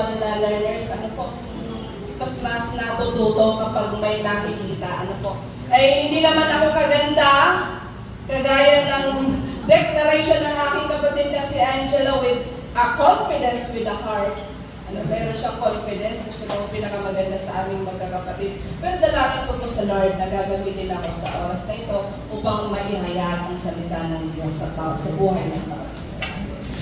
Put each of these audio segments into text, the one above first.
spiritual na learners, mas natututo kapag may nakikita, Ay, hindi naman ako kaganda, kagaya ng declaration ng aking kapatid na si Angela with a confidence with a heart. Meron siyang confidence na siya ang pinakamaganda sa aming magkakapatid. Pero dalangin ko po sa Lord na gagamitin ako sa oras na ito upang maihayag ang salita ng Diyos sa buhay ng bawat isa.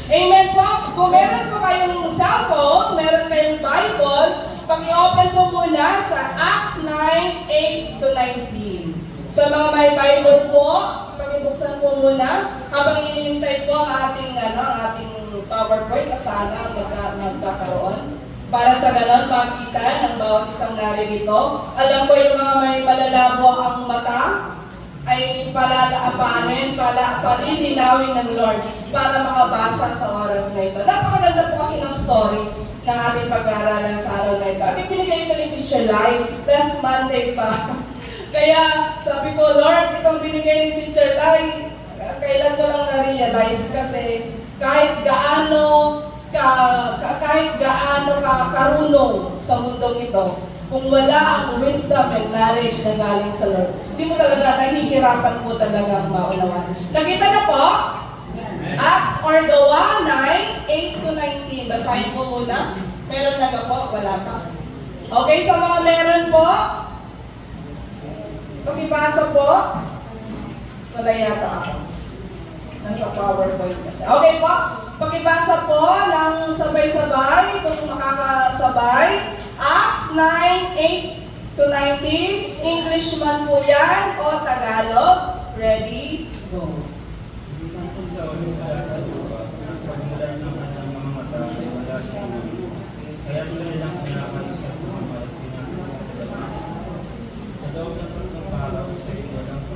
Amen po! Kung meron po kayong cellphone, meron kayong Bible, paki-open po muna sa Acts 9:8-19. Sa mga may Bible po, pakibuksan po muna habang inintay po ang ating PowerPoint na sana magkakaroon. Para sa ganon, makita ng bawat isang naririto. Alam ko yung mga may malalabo ang mata ay palilinawin ng Lord para makabasa sa oras na ito. Napakaganda po kasi ng story ng ating pag-aaralan sa araw na ito. At ibinigay ito ni Teacher Lai last Monday pa. Kaya sabi ko, Lord, itong binigay ni Teacher Lai, kailan ko lang na-realize kasi kahit gaano karunong sa mundong ito, kung wala ang wisdom and knowledge na galing sa Lord, hindi mo talaga, nahihirapan mo talaga ang maunawan. Nakita na po? Acts or Gawa 9:8-19. Basahin po muna. Meron na po? Wala pa. Okay, sa mga meron po, pakibasa po. Wala yata ako. Nasa PowerPoint kasi. Okay po, pakibasa po ng sabay-sabay, kung makakasabay. Acts 9:8-19. English man po yan o Tagalog. Ready? Go. Kaya nilang pinakalis sa mga Palestinas sa Damas. Sa daw ng pagpaparaw sa walang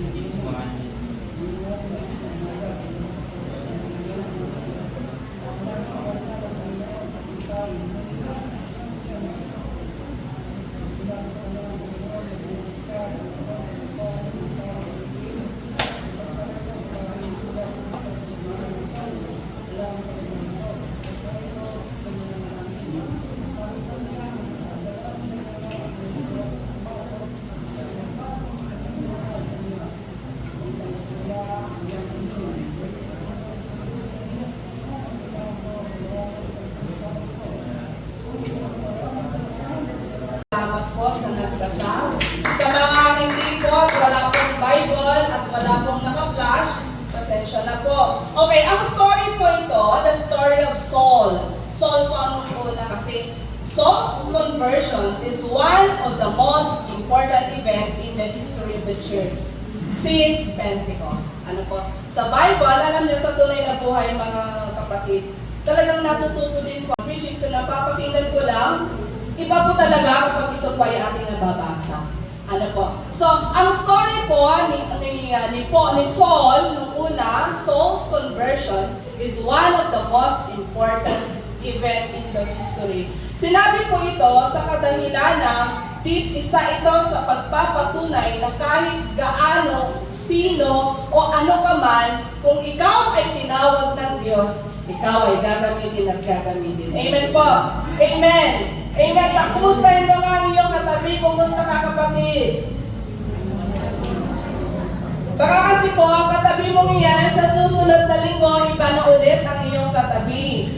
hindi kumain. Okay, ang story po ito, the story of Saul. Saul po ang una kasi Saul's conversions is one of the most important event in the history of the church since Pentecost. Sa Bible, alam niyo sa tunay na buhay mga kapatid, talagang natututo din po. Preaching, so napapakinggan ko lang, iba po talaga kapag ito po ay ating nababasa. So, ang story po ni Saul, nung una, Saul's conversion is one of the most important event in the history. Sinabi po ito sa kadahilanang isa ito sa pagpapatunay na kahit gaano, sino, o ano ka man, kung ikaw ay tinawag ng Diyos, ikaw ay gagamitin at gagamitin. Amen po. Amen. Amen. Kumustahin mo nga ang iyong katabi? Kumusta ka, kapatid? Baka kasi po, ang katabi mong iyan, sa susunod na linggo, iba na ulit ang iyong katabi.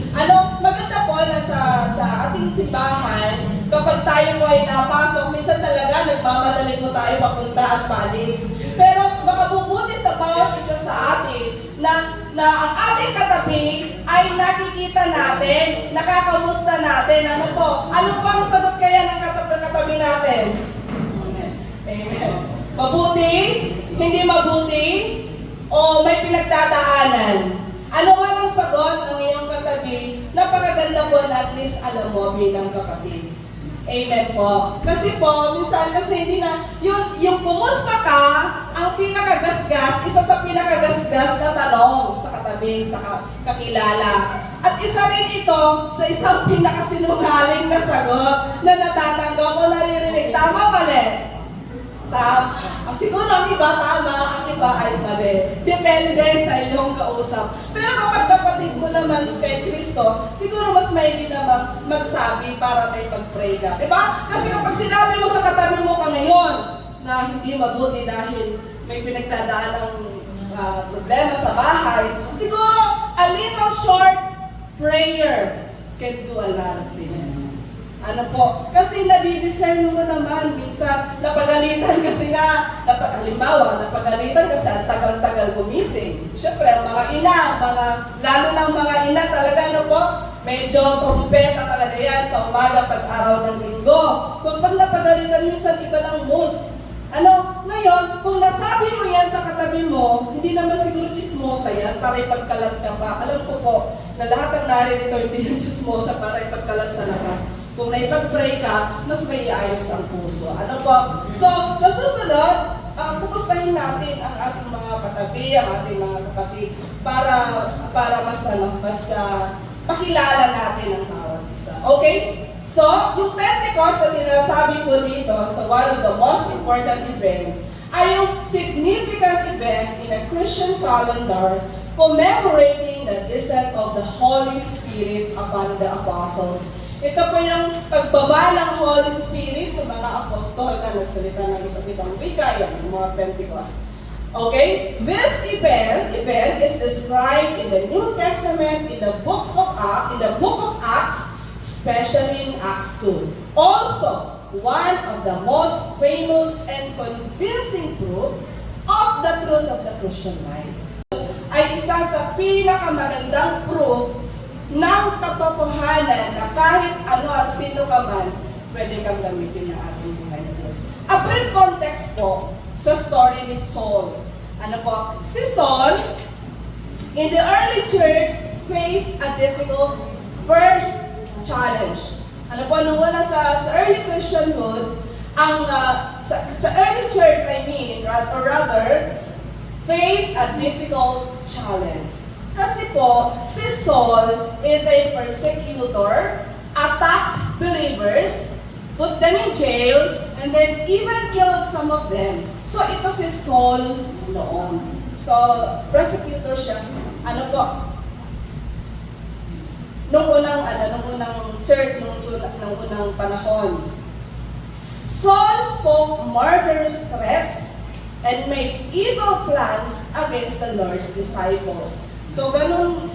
Maganda po na sa ating simbahan, kapag tayo po ay napasok, minsan talaga nagmamadali po tayo papunta at paalis. Pero makabubuti sa bawat isa sa atin na ang ating katabi ay nakikita natin, nakakamusta natin. Ano po ang sagot kaya ng katabi natin? Amen. Mabuti? Hindi mabuti? O may pinagdadaanan? Ano man ang sagot ng iyong katabi? Napakaganda po na at least alam mo bilang kapatid. Amen po. Kasi po, minsan kasi hindi na, yung kumusta ka, ang pinakagasgas, isa sa pinakagasgas na tanong sa katabi, sa kakilala. At isa rin ito sa isang pinakasinungaling na sagot na natatanggap o naririnig. Tama, mali? Siguro ang iba tama, ang iba ay mali. Depende sa iyong kausap. Pero kapag kapatid mo naman kay Kristo, siguro mas maigi namang magsabi para may pag-pray ka. Diba? Kasi kapag sinabi mo sa katabi mo ka ngayon na hindi mabuti dahil may pinagdadaan ng problema sa bahay, siguro a little short prayer can do a lot of things. Ano po? Kasi nadidiscern mo naman, minsan napagalitan kasi nga, halimbawa, napagalitan kasi ang tagal-tagal gumising. Siyempre, ang mga ina, lalo ng mga ina talaga, ano po, medyo trumpeta talaga yan sa umaga pag araw ng linggo. Kung pag napagalitan, minsan iba ng mood. Ngayon, kung nasabi mo yan sa katabi mo, hindi naman siguro chismosa yan para ipagkalat ka pa. Alam ko po, na lahat ng naririto hindi yung chismosa para ipagkalat sa labas. Kung naipag-pray ka, mas may iayos ang puso. Ano po? So, sa susunod, pupustahin natin ang ating mga katabi, ang ating mga kapatid, para mas pakilala natin ang bawat isa. Okay? So, yung Pentecost na tinasabi po dito, so one of the most important event, ay yung significant event in a Christian calendar commemorating the descent of the Holy Spirit upon the apostles. Ito po yung pagbaba ng Holy Spirit sa mga apostol na nagsalita ng iba't ibang wika, yan, yung mga Pentecost. Okay? This event is described in the New Testament, in the book of Acts, especially in Acts 2. Also, one of the most famous and convincing proof of the truth of the Christian life ay isa sa pinakamagandang proof ng katotohanan na kahit ano at sino ka man, pwede kang gamitin ng ating buhay na Diyos. A brief context po sa story ni Saul. Ano po? Si Saul, in the early church, faced a difficult first challenge. Ano po, nung una sa early Christianhood, sa early church, or rather, faced a difficult challenge. Kasi po, si Saul is a persecutor, attacked believers, put them in jail, and then even killed some of them. So ito si Saul noon. So, persecutor siya. Ano po? Nung unang church, nung unang panahon. Saul spoke murderous threats and made evil plans against the Lord's disciples. So, ganun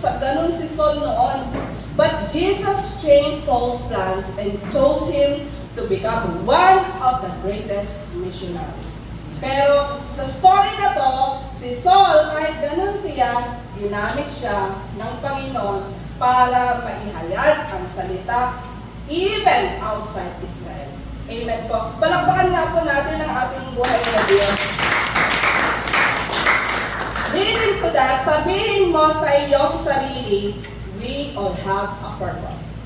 si Saul noon. But Jesus changed Saul's plans and chose him to become one of the greatest missionaries. Pero sa story na to, si Saul, kahit ganun siya, ginamit siya ng Panginoon para maihayag ang salita even outside Israel. Amen po. Palakpakan nga po natin ang ating buhay na Diyos. Leading to that, sabihin mo sa iyong sarili, we all have a purpose.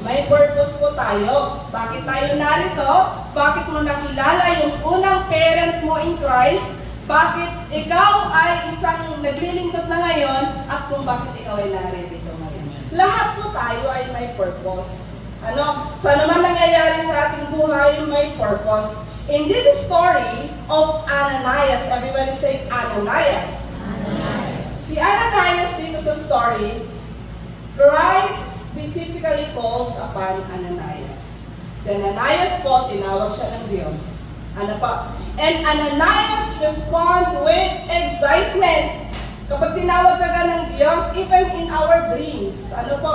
May purpose po tayo. Bakit tayo narito? Bakit mo nakilala yung unang parent mo in Christ? Bakit ikaw ay isang naglilingkod na ngayon? At kung bakit ikaw ay narito ngayon? Lahat po tayo ay may purpose. Sa naman nangyayari sa ating buhay, may purpose. In this story of Ananias, everybody say Ananias. Ananias. Si Ananias dito sa story, Christ specifically calls upon Ananias. Si Ananias po, tinawag siya ng Diyos. Ano pa? And Ananias respond with excitement. Kapag tinawag ka ng Diyos, even in our dreams, ano po?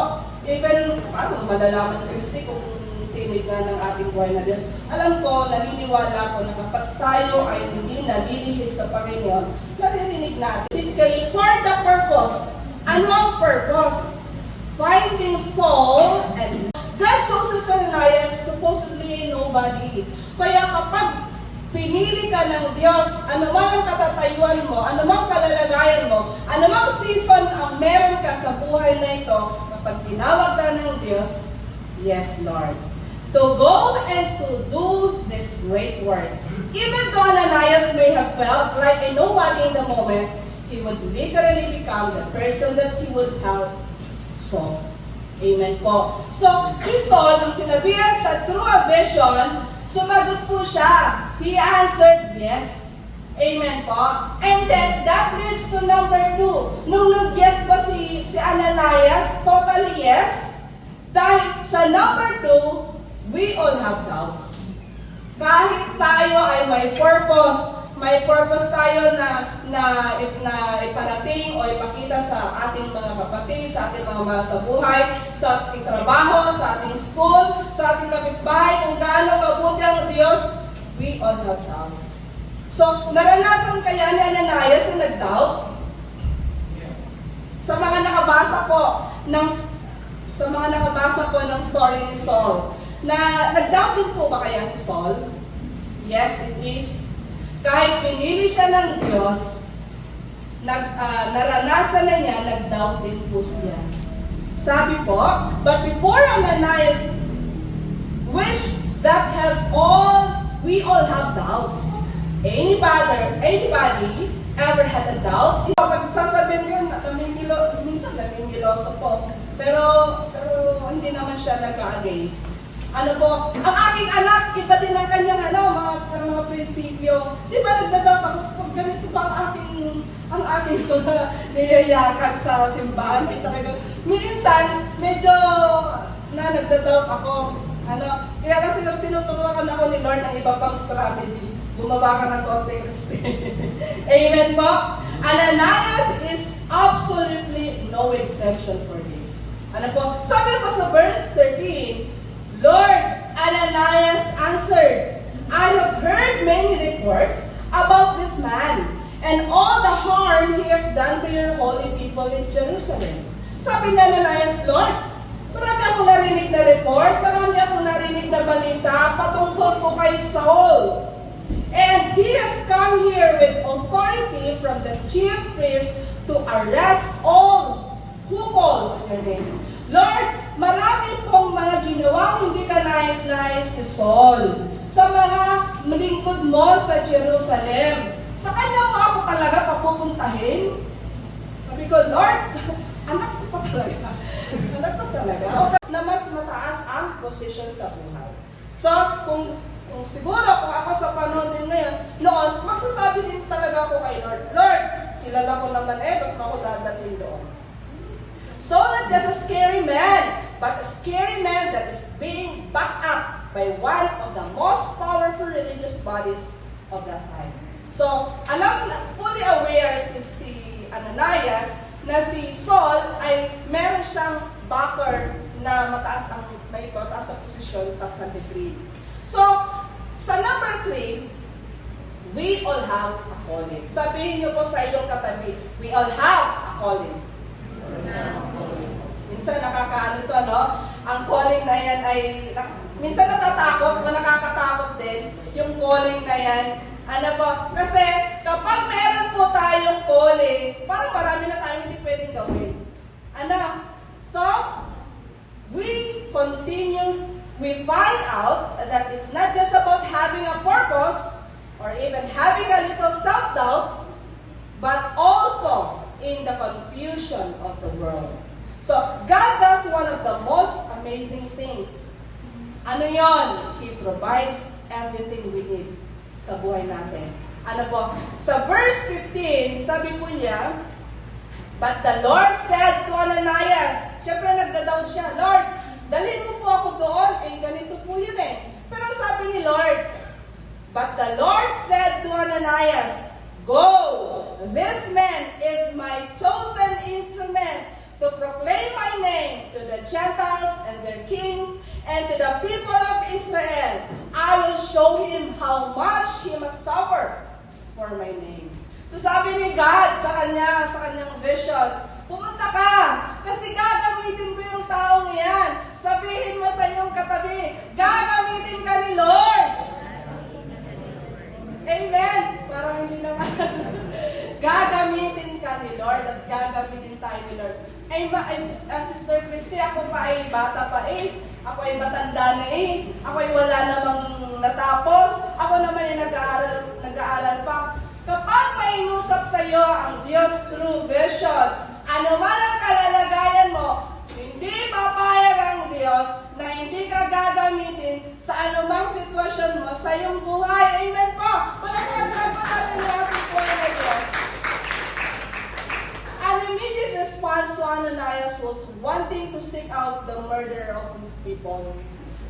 Even, malalaman Kristi kung tinig na ng ating buhay na Diyos. Alam ko, naniniwala ko na kapag tayo ay hindi nalilihis sa Panginoon, naririnig natin. Specifically, for the purpose. Ano ang purpose? Finding Saul and God chose Ananias, supposedly nobody. Kaya kapag pinili ka ng Diyos, anumang ang katatayuan mo, anumang kalalagayan mo, anumang season ang meron ka sa buhay na ito, kapag tinawag ka ng Diyos, yes, Lord. To go and to do this great work. Even though Ananias may have felt like a nobody in the moment, he would literally become the person that he would help Saul. Amen po. So, si Saul, nung sinabihan sa through a vision, Sumagot po siya. He answered yes. Amen po. And then, that leads to number 2. Nung nag-yes ba si Ananias, totally yes. Dahil sa number 2, we all have doubts. Kahit tayo ay may purpose tayo na iparating o ipakita sa ating mga kapatid, sa ating mga mahal sa buhay, sa ating trabaho, sa ating school, sa ating kapitbahay, kung gaano kabuti ang Diyos, we all have doubts. So, naranasan kaya ni Ananias na nag-doubt? Sa mga nakabasa po ng story ni Saul, na nag-doubt din po ba kaya si Saul? Yes, it is. Kahit pinili siya ng Diyos, naranasan na niya, nag-doubt din po siya. Sabi po, but before Ananias wish that we all have doubts. Anybody ever had a doubt? Pag sasabihin yun, minsan namimiloso po. Pero hindi naman siya nag-a-against. Ano po, ang aking anak, iba din ang kanyang mga prinsipyo. Di ba nagdadoubt ako, kung ganito ba ang aking niyayakag sa simbahan? Minsan, medyo nagdadoubt ako. Kaya kasi tinuturuan ako ni Lord ng iba pang strategy. Bumaba ka ng konti, Christy. Amen po? Ananias is absolutely no exception for this. Ano po? Sabi po sa verse 13, Lord, Ananias answered, I have heard many reports about this man and all the harm he has done to your holy people in Jerusalem. Sabi ni Ananias, Lord, marami akong narinig na report, marami akong narinig na balita patungkol po kay Saul. And he has come here with authority from the chief priest to arrest all who call on your name. Lord, marami pong mga ginawang hindi ka nais-nais si Saul sa mga lingkod mo sa Jerusalem. Sa kanya mo ako talaga papupuntahin? Sabi ko, Lord, anak ko pa talaga. Anak ko talaga. Na mas mataas ang posisyon sa buhay. So, kung siguro, kung ako sa panahon din noon, magsasabi din talaga ako kay Lord, Lord, kilala ko naman ba't ako dadating doon? So not just a scary man, but a scary man that is being backed up by one of the most powerful religious bodies of that time. So, fully aware si Ananias na si Saul ay meron siyang backer na may mataas sa posisyon sa Sanhedrin. So, sa number 3, we all have a calling. Sabihin niyo po sa iyong katabi, we all have a calling. Minsan nakakaano to, ang calling na yan ay, minsan natatakot o nakakatakot din yung calling na yan. Kasi kapag meron po tayong calling, parang marami na tayong hindi pwedeng gawin. So, we find out that it's not just about having a purpose or even having a little self-doubt, but also in the confusion of the world. So, God does one of the most amazing things. Ano yon? He provides everything we need sa buhay natin. Sa verse 15, sabi po niya, but the Lord said to Ananias, syempre nagda-doubt siya, Lord, dalhin mo po ako doon, ganito po yun Pero sabi ni Lord, but the Lord said to Ananias, go, this man is my chosen instrument to proclaim my name to the Gentiles and their kings and to the people of Israel. I will show him how much he must suffer for my name. So sabi ni God sa kanyang vision, pumunta ka, kasi gagamitin ko yung taong yan. Sabihin mo sa iyong katabi, gagamitin ka ni Lord. Amen. Parang hindi naman. Gagamitin ka ni Lord at gagamitin tayo ni Lord. Sister Christy, ako pa ay bata pa Ako ay matanda na Ako ay wala namang natapos. Ako naman ay nag-aaral pa. Kapag may inusap sa iyo ang Diyos through vision, ano man ang kalalagayan mo, hindi papayag ang Diyos na hindi ka gagamitin gagamitin sa anumang sitwasyon mo sa iyong buhay. Amen po! Palakpakan po natin ang ating Panginoon na Diyos. An immediate response to Ananias was wanting to seek out the murderer of his people.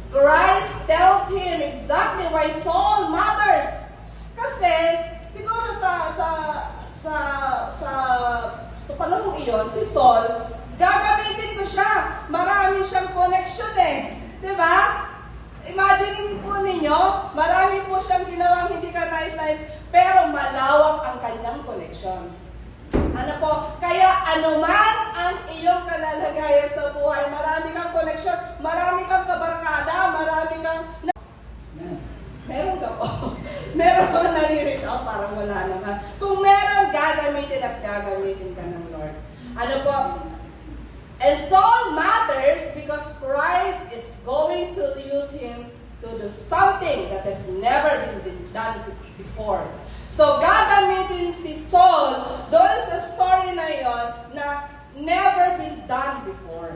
Christ tells him exactly why Saul matters. Kasi siguro sa panahong iyon, si Saul, gagamitin ko siya. Marami siyang connection eh. Diba? Imagine po ninyo, marami po siyang ginawang hindi ka nice, pero malawak ang kanyang connection. Ano po? Kaya anuman ang iyong kalalagayan sa buhay, marami kang connection, marami kang kabarkada, marami kang... Meron ka po. Meron ka nare-reach out, parang wala naman. Kung meron, gagamitin at gagamitin ka ng Lord. Ano po? And Saul matters because Christ is going to use him to do something that has never been done before. So, gagamitin si Saul doon sa story na yon na never been done before.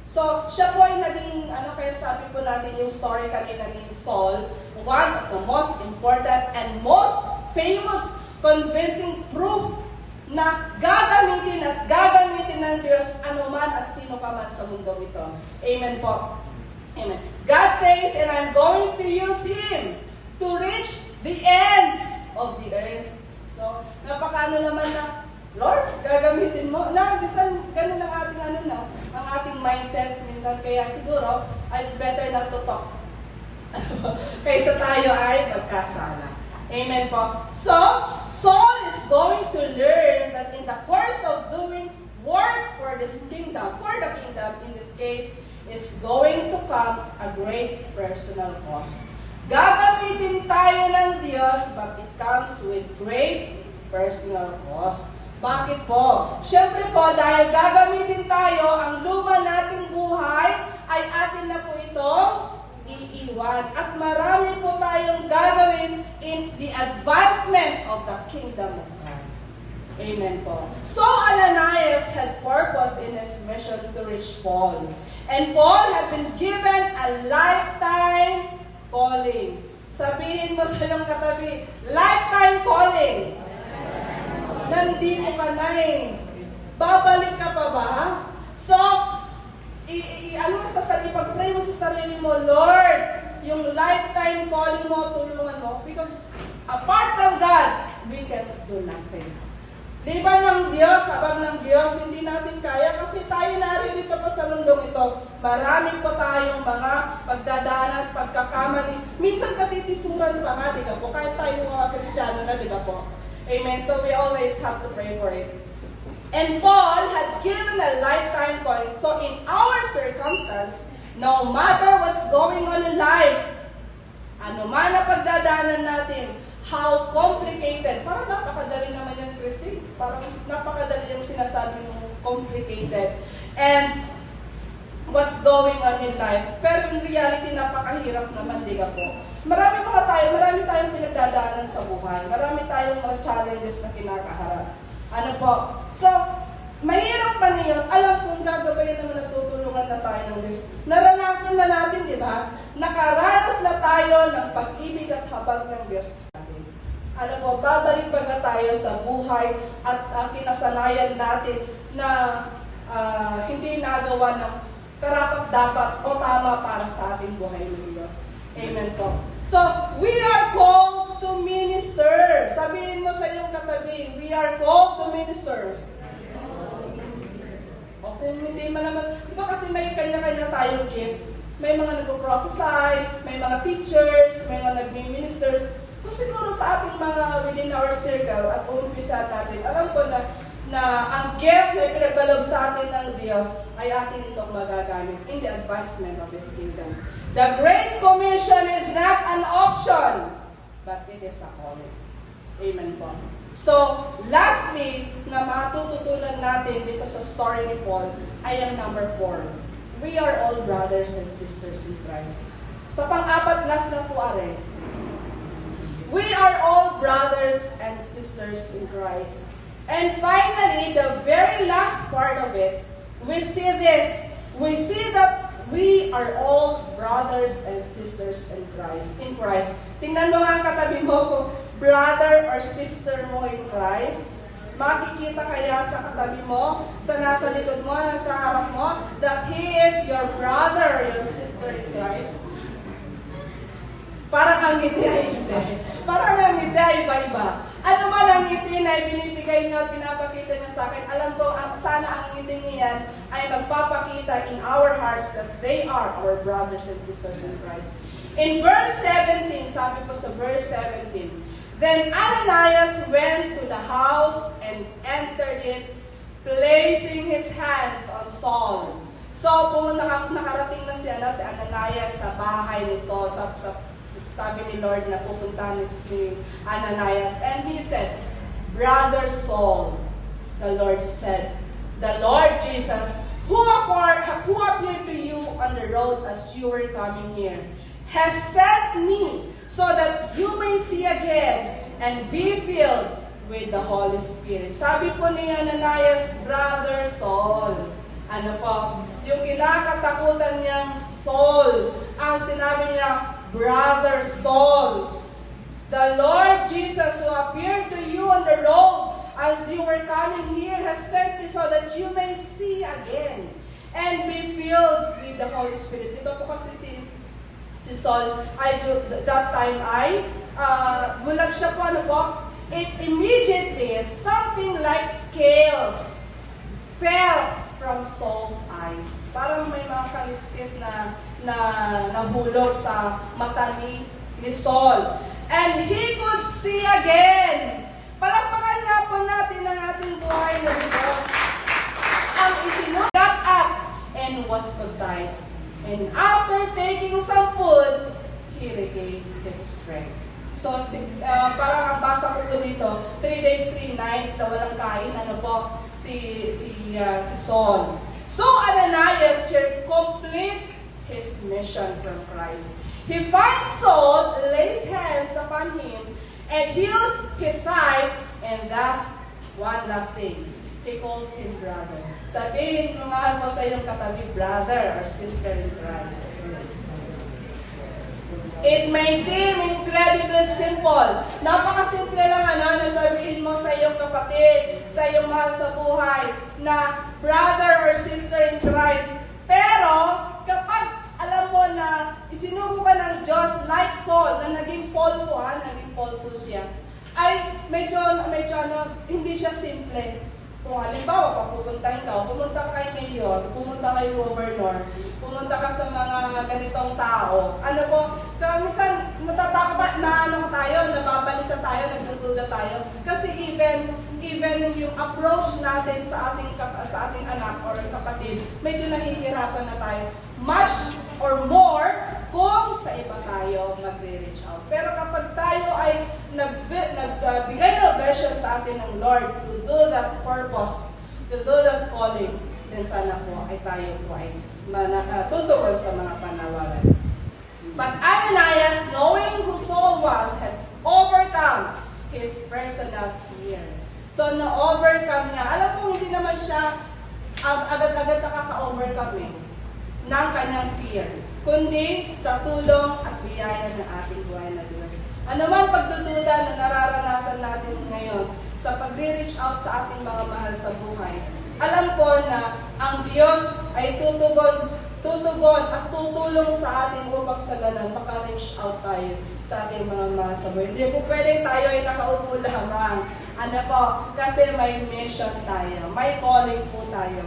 So, siya po ay naging, kaya sabi po natin yung story kanina ni Saul, one of the most important and most famous convincing proof na gagamitin at gagamitin ng Diyos anuman at sino ka man sa mundong ito. Amen po. Amen. God says, and I'm going to use Him to reach the ends of the earth. So, napakaano naman na, Lord, gagamitin mo. Na, minsan, ganun ang ating ang ating mindset. Minsan, kaya siguro, it's better not to talk. Kaysa tayo ay magkasala. Amen po. So, Saul is going to learn that in the course of doing work for this kingdom, in this case, is going to come a great personal cost. Gagamitin tayo ng Diyos, but it comes with great personal cost. Bakit po? Siyempre po, dahil gagamitin tayo, ang luma nating buhay ay atin na po itong iiwan. At marami po tayong gagawin in the advancement of the kingdom of God. Amen po. So Ananias had purpose in his mission to reach Paul. And Paul had been given a lifetime calling. Sabihin mo sa iyong katabi, lifetime calling. Nandito ka na eh. Babalik ka pa ba? So, pag-pray mo sa sarili mo, Lord, yung lifetime calling mo, tulungan mo. Because apart from God, we cannot do nothing. Liban ng Diyos, habang ng Diyos, hindi natin kaya kasi tayo naririto pa sa mundong ito. Marami po tayong mga pagdadaanan, pagkakamali. Minsan katitisuran pa nga, di ba po? Kahit tayo mga Kristiyano na, di ba po? Amen. So we always have to pray for it. And Paul had given a lifetime calling. So in our circumstance, no matter what's going on in life, ano man ang pagdadaanan natin, how complicated. Parang napakadali naman yan, Chrissy. Parang napakadali yung sinasabi mong complicated. And what's going on in life. Pero in reality, napakahirap naman, di ka po. Marami tayong pinagdadaanan sa buhay. Marami tayong mga challenges na kinakaharap. Ano po? So, mahirap man yun. Alam kong gagabayan naman at tutulungan na tayo ng Diyos. Naranasan na natin, di ba? Nakaranas na tayo ng pag-ibig at habag ng Diyos. Ano po, babalik pa tayo sa buhay at kinasanayan natin na hindi nagawa ng karapat-dapat o tama para sa ating buhay ng Diyos. Amen po. So, we are called to minister. Sabihin mo sa iyong katabi, we are called to minister. O kung hindi man naman, di ba kasi may kanya-kanya tayong gift. May mga nagpo-prophesy, may mga teachers, may mga nagmi-ministers. Kung siguro sa ating mga within our circle at umpisa natin, alam ko na ang gift na ipinagdalob sa atin ng Diyos ay atin itong magagamit in the advancement of His kingdom. The Great Commission is not an option, but it is a calling. Amen po. So, lastly, na matututunan natin dito sa story ni Paul ay ang number 4. We are all brothers and sisters in Christ. Sa pang-apat, last na po are. We are all brothers and sisters in Christ. And finally, the very last part of it, we see this. We see that we are all brothers and sisters in Christ. Tingnan mo nga ang katabi mo kung brother or sister mo in Christ. Makikita kaya sa katabi mo, sa nasa likod mo, nasa harap mo, that he is your brother or your sister in Christ? Parang ang ngiti ay hindi. Parang ang ngiti ay iba-iba. Ano man ang ngiti na ibinibigay niyo at pinapakita niyo sa akin, alam ko sana ang ngiti niyan ay magpapakita in our hearts that they are our brothers and sisters in Christ. In verse 17, sabi po sa verse 17, then Ananias went to the house and entered it, placing his hands on Saul. So, nakarating na si Ananias sa bahay ni Saul, sabi ni Lord na pupunta ni Ananias. And he said, Brother Saul, the Lord said, the Lord Jesus, who appeared to you on the road as you were coming here, has sent me so that you may see again and be filled with the Holy Spirit. Sabi po ni Ananias, Brother Saul, ano po, yung kinakatakutan niyang Saul, ang sinabi niya, Brother Saul, the Lord Jesus who appeared to you on the road as you were coming here has sent me so that you may see again and be filled with the Holy Spirit. Dito po kasi si Saul, that time bulag siya po, ano po? It immediately, something like scales fell from Saul's eyes. Parang may mga kaliskis na nahulog sa mata ni Saul. And he could see again. Palakpakan nga po natin ang ating buhay na Diyos. Ang got up and was baptized. And after taking some food, he regained his strength. So, parang ang basa ko po dito, 3 days, 3 nights na walang kain, ano po, si Saul. So, Ananias here completes his mission from Christ. He finds Saul, lays hands upon him, and heals his sight, and thus, one last thing, he calls him brother. Sabihin mo nga po sa iyong katabi, brother or sister in Christ. It may seem incredibly simple. Napakasimple lang na sabihin mo sa iyong kapatid, sa iyong mahal sa buhay, na brother or sister in Christ. Pero, kapag alam mo na isinugo ka ng Diyos like Saul, na naging Paul po siya, ay medyo hindi siya simple. Kung halimbawa, pupuntahin ka, pumunta ka kay Mayor, pumunta kay Governor, pumunta ka sa mga ganitong tao. Ano po, minsan natatakot nababalisa tayo, nagdududa tayo. Kasi even yung approach natin sa ating anak or kapatid, medyo nahihirapan na tayo. Much or more kung sa iba tayo magre-reach out. Pero kapag tayo ay nagbigay ng vision sa atin ng Lord to do that purpose, to do that calling, then sana po ay tayo po ay tutugon sa mga panawagan. But Ananias, knowing who Saul was, had overcome his personal fear. So, na-overcome niya. Alam mo, hindi naman siya agad-agad nakaka-overcome ng kanyang fear, kundi sa tulong at biyaya ng ating buhay na Diyos. Ano man pagdududa na nararanasan natin ngayon sa pag-reach out sa ating mga mahal sa buhay, alam ko na ang Diyos ay tutugon at tutulong sa atin upang sa ganun maka-reach out tayo sa ating mga mahal sa buhay. Hindi po pwedeng tayo ay nakaupo lamang. Ano po? Kasi may mission tayo. May calling po tayo.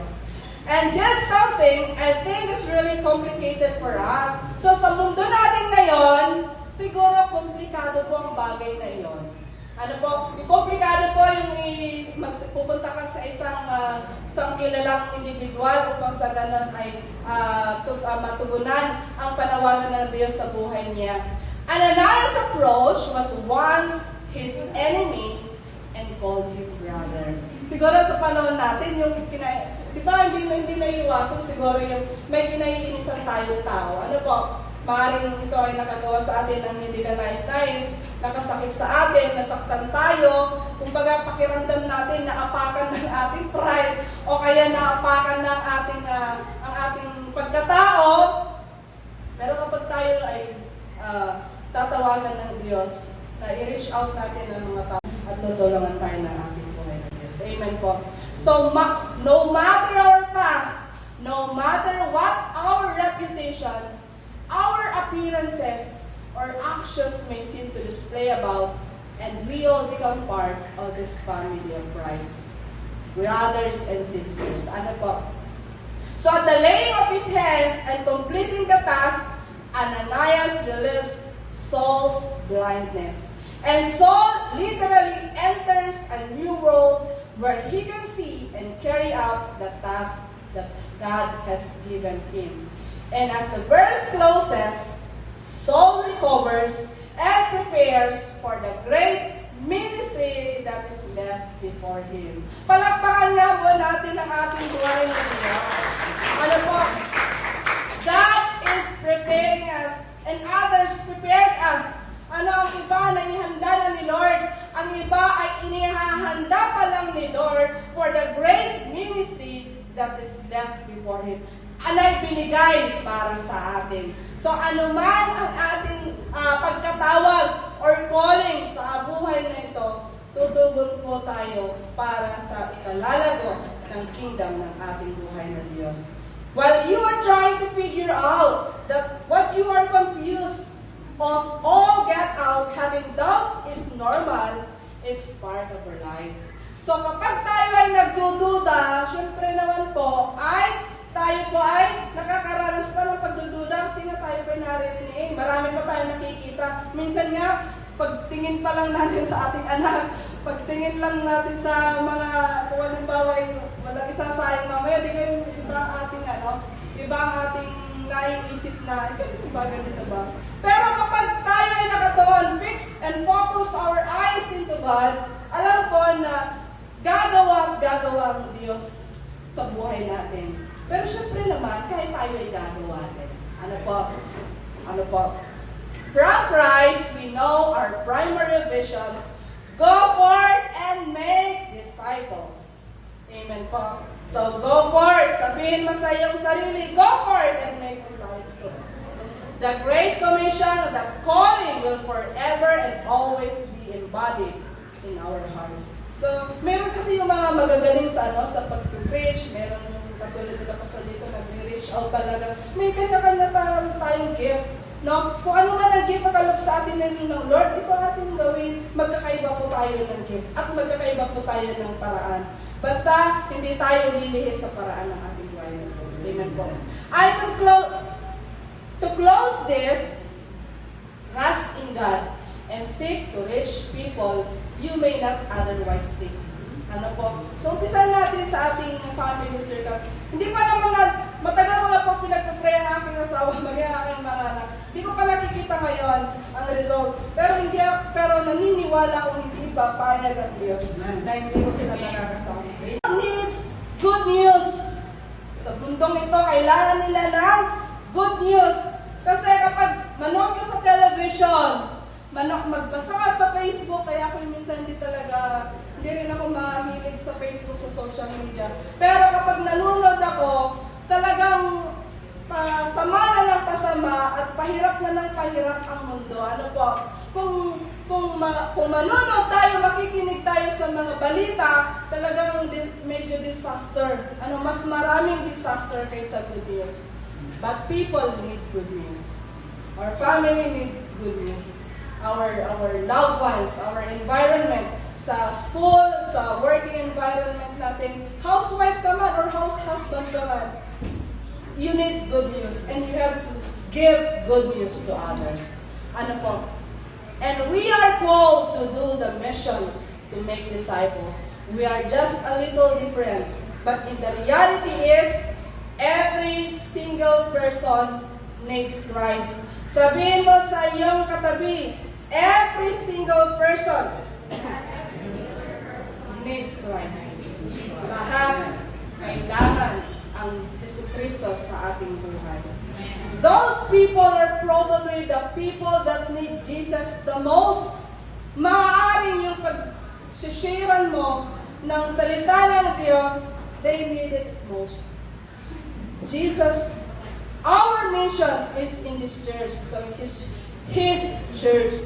And that's something I think is really complicated for us. So sa mundo natin ngayon, siguro komplikado po ang bagay na iyon. Ano po? Yung komplikado po yung pupunta ka sa isang kilalang individual upang sa ganun ay matugunan ang panawagan ng Diyos sa buhay niya. Ananias' approach was once his enemy and called him brother. Siguro sa panahon natin, di ba hindi naiiwasan siguro yung may kinaiinisan tayong tao. Ano po? Maaaring ito ay nakagawa sa atin ng hindi ka nais-nais, nakasakit sa atin, nasaktan tayo, kumbaga pakiramdam natin na apakan ng ating pride o kaya naapakan ng ang ating pagkatao. Pero kapag tayo ay tatawagan ng Diyos, na i-reach out natin ng mga tao at tutulungan tayo ng ating buhay ng Diyos. Amen po. So, no matter our past, no matter what our reputation, our appearances, or actions may seem to display about, and we all become part of this family of Christ. Brothers and sisters, ano po? So at the laying of his hands and completing the task, Ananias relieves Saul's blindness. And Saul literally enters a new world where he can see and carry out the task that God has given him. And as the verse closes, Saul recovers and prepares for the great ministry that is left before him. Palakpakan nga po natin ang ating buhay ng Diyos. Ano po? God is preparing us and others prepared us. Ano ang iba na ihanda na ni Lord? Ang iba ay inihahanda pa lang ni Lord for the great ministry that is left before him. Ano ay binigay para sa atin. So anuman ang ating pagkatawag or calling sa buhay na ito, tutugon po tayo para sa ikalalago ng kingdom ng ating buhay na Diyos. While you are trying to figure out that what you are confused of all get out, having doubt is normal, it's part of our life. So kapag tayo ay nagdududa, syempre naman po, tayo po ay nakakaranas pa ng pagdududa kasi nga tayo pa ay naririnig. Marami pa tayo nakikita. Minsan nga, pagtingin pa lang natin sa ating anak, pagtingin lang natin sa mga, kung halimbawa ay walang isasayang mamaya, di kayo iba ang ating iba ang ating naiisip na, ganito ba? Pero kapag tayo ay nakatuon, fix and focus our eyes into God, alam ko na gagawa ang Diyos sa buhay natin. Pero syempre naman, kahit tayo ay gagawa din. Ano po? From Christ, we know our primary vision, go forth and make disciples. Amen po. So, go forth. Sabihin mo sa iyong sarili, go forth and make disciples. The Great Commission, the calling will forever and always be embodied in our hearts. So, meron kasi yung mga magagaling sa pag-preach, meron katulad nila pastor dito, nag-reach out talaga. May kanya-kanya tayong gift. No? Kung ano man ang gift makalap sa atin ng Lord, ito ating gawin. Magkakaiba po tayo ng gift. At magkakaiba po tayo ng paraan. Basta, hindi tayo lilihis sa paraan ng ating buhay ng Diyos. Amen po. To close this, trust in God and seek to reach people you may not otherwise seek. Ano po? So, umpisan natin sa ating family circle. Hindi pa naman matagal ko na po pinagpapray ang aking asawa, maging aking mga anak. Hindi ko pa nakikita ngayon ang result. Pero naniniwala akong hindi pa payag ang Diyos na hindi ko sila nakakasama. Needs good news. Sa bundong ito, kailangan nila ng good news. Kasi kapag manood ka sa television, magbasa ka sa Facebook, kaya ako minsan hindi rin ako mahilig sa Facebook, sa social media. Pero kapag nanonood ako, talagang sama na ng pasama at pahirap na ng pahirap ang mundo. Ano po? Kung manonood tayo, makikinig tayo sa mga balita, talagang medyo disaster. Mas maraming disaster kaysa good news. But people need good news. Our family need good news. Our loved ones, our environment, sa school, sa working environment natin, housewife ka man or house-husband ka man, you need good news and you have to give good news to others. Ano po? And we are called to do the mission to make disciples. We are just a little different. But in the reality is, every single person needs Christ. Sabihin mo sa iyong katabi, every single person needs Christ. Lahat kailangan ang Jesucristo sa ating buhay. Those people are probably the people that need Jesus the most. Maaaring yung pag-sharean mo ng salita ng Diyos, they need it most. Jesus Our mission is in this church, so His church.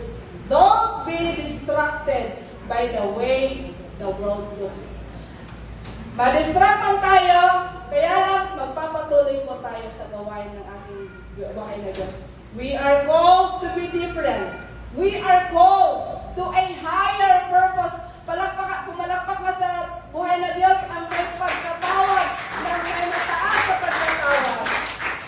Don't be distracted by the way the world looks. Madistract man tayo, kaya lang magpapatuloy po tayo sa gawain ng ating bahay na Diyos. We are called to be different. We are called to a higher purpose. Pumalakpak ka sa buhay na Diyos ang may pagkatawag, ang may mataas sa pagkatawag.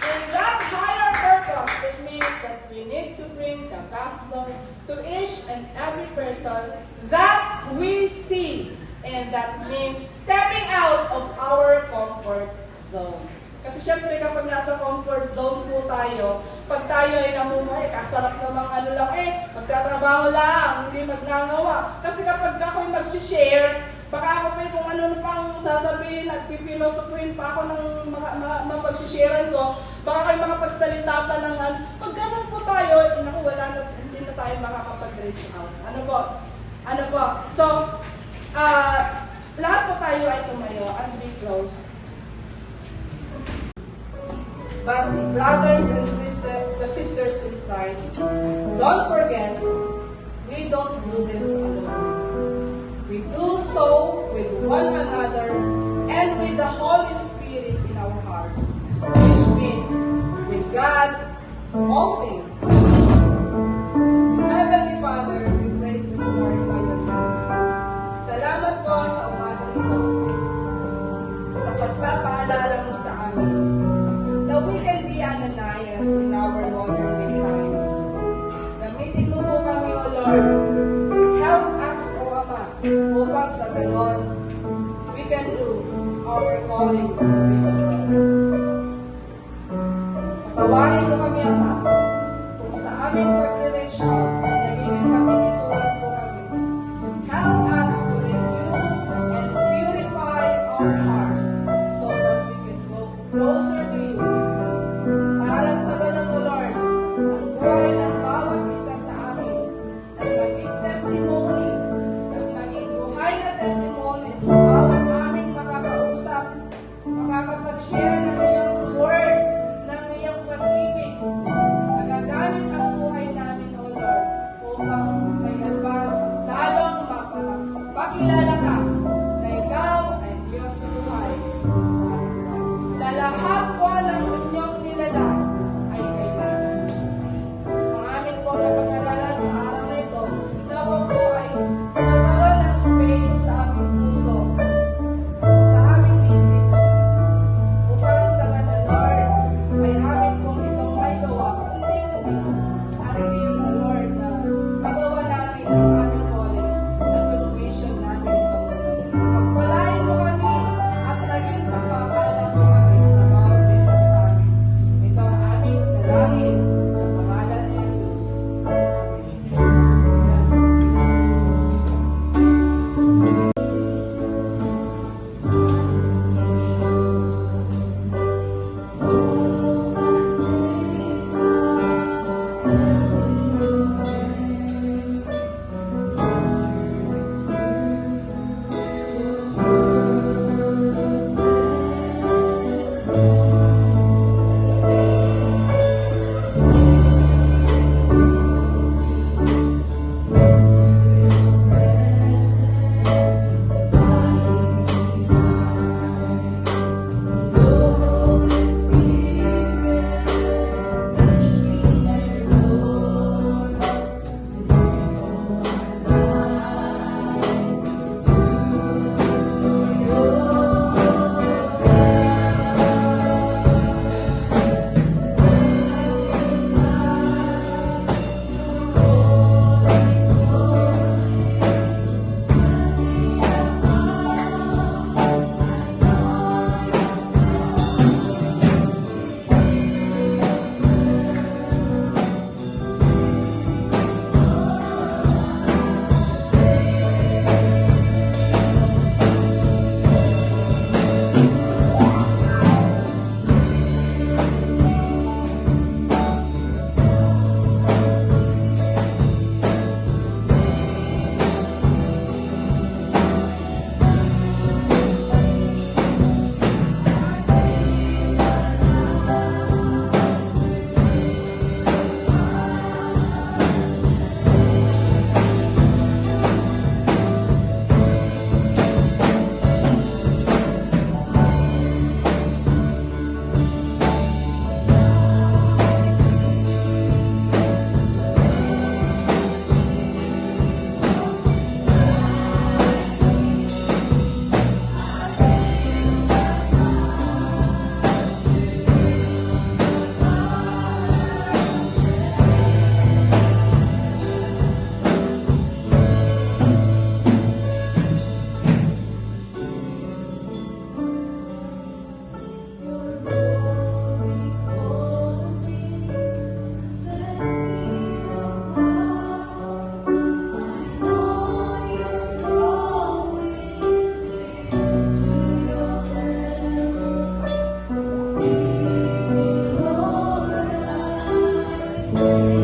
And that higher purpose, this means that we need to bring the gospel to each and every person that we see. And that means stepping out of our comfort zone. Kasi syempre kapag nasa comfort zone po tayo, pag tayo ay namumuhay, kasarap namang ano lang magtatrabaho lang, hindi magnangawa. Kasi kapag ako'y mag-share, baka ako pa kung ano pang sasabihin at pipilosopuhin pa ako ng mapag-sharean ko, baka kayo makapagsalita pa ng pag ganun po tayo, naku, hindi na tayo makakapag-reach out. Ano po? So, lahat po tayo ay tumayo as we close. But brothers and sisters in Christ, don't forget, we don't do this alone. We do so with one another and with the Holy Spirit in our hearts, which means with God, all things. Heavenly Father, we praise and glorify your name. Salamat po sa umaga nito, sa pagpapaalala mo sa amin, that we can be Ananias in our modern day times. Gamitin mo po kami, O Lord. Help us, O Ama, upang sa ganon, we can do our calling to this world. Patawarin mo kami, Ama, kung sa aming pag-reach out, nagiging kapinisuran po kami. Help us to renew and purify our hearts so that we can go closer to you. Para sa ganun, O Lord, ang buhay ng bawat isa sa amin ay maging Thank